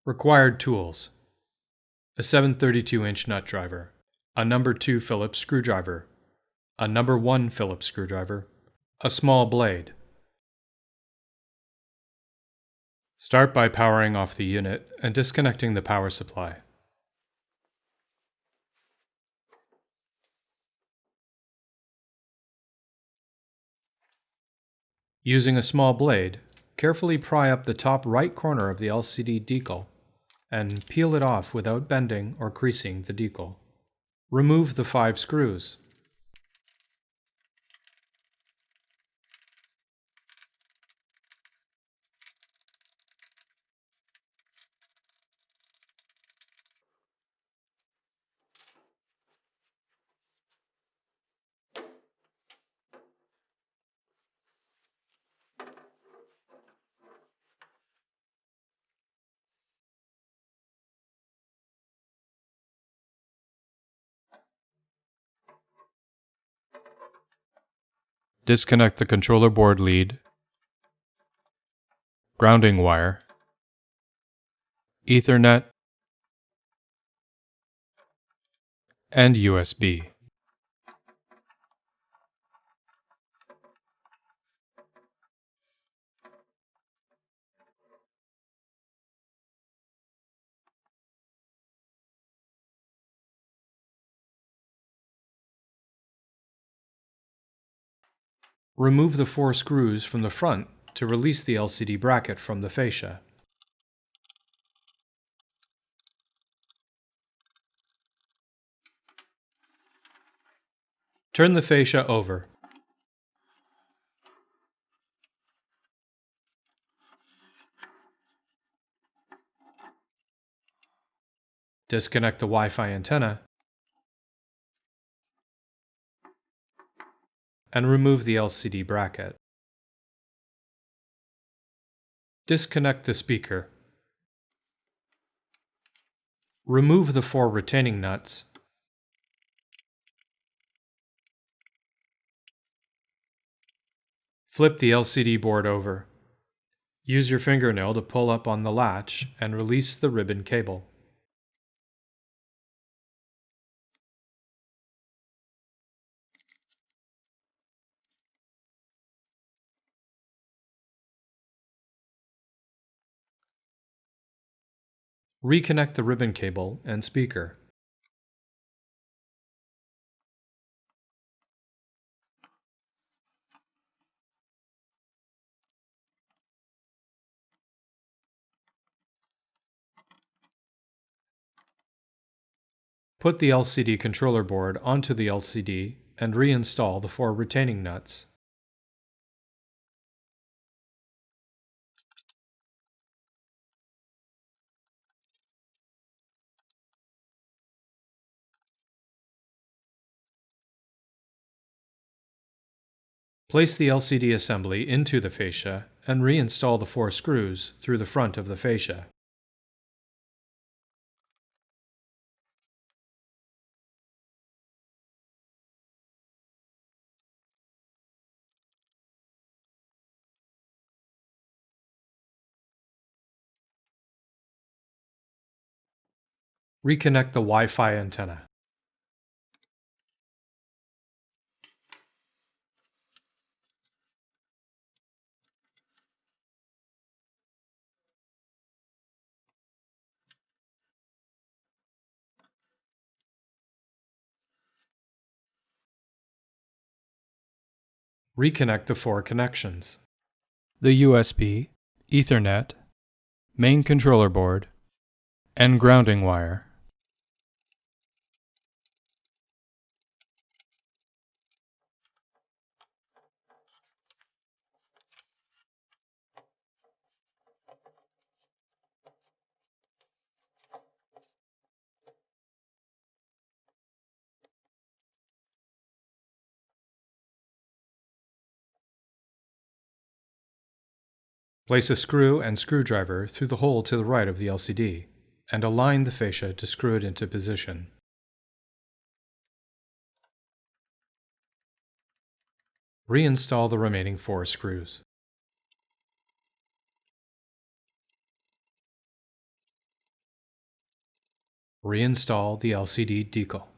Required tools: a 7/32-inch nut driver, a number 2 Phillips screwdriver, a number 1 Phillips screwdriver, a small blade. Start by powering off the unit and disconnecting the power supply. Using a small blade, carefully pry up the top right corner of the LCD decal and peel it off without bending or creasing the decal. Remove the 5 screws. Disconnect the controller board lead, grounding wire, Ethernet, and USB. Remove the 4 screws from the front to release the LCD bracket from the fascia. Turn the fascia over. Disconnect the Wi-Fi antenna and remove the LCD bracket. Disconnect the speaker. Remove the 4 retaining nuts. Flip the LCD board over. Use your fingernail to pull up on the latch and release the ribbon cable. Reconnect the ribbon cable and speaker. Put the LCD controller board onto the LCD and reinstall the 4 retaining nuts. Place the LCD assembly into the fascia and reinstall the 4 screws through the front of the fascia. Reconnect the Wi-Fi antenna. Reconnect the 4 connections: the USB, Ethernet, main controller board, and grounding wire. Place a screw and screwdriver through the hole to the right of the LCD, and align the fascia to screw it into position. Reinstall the remaining 4 screws. Reinstall the LCD decal.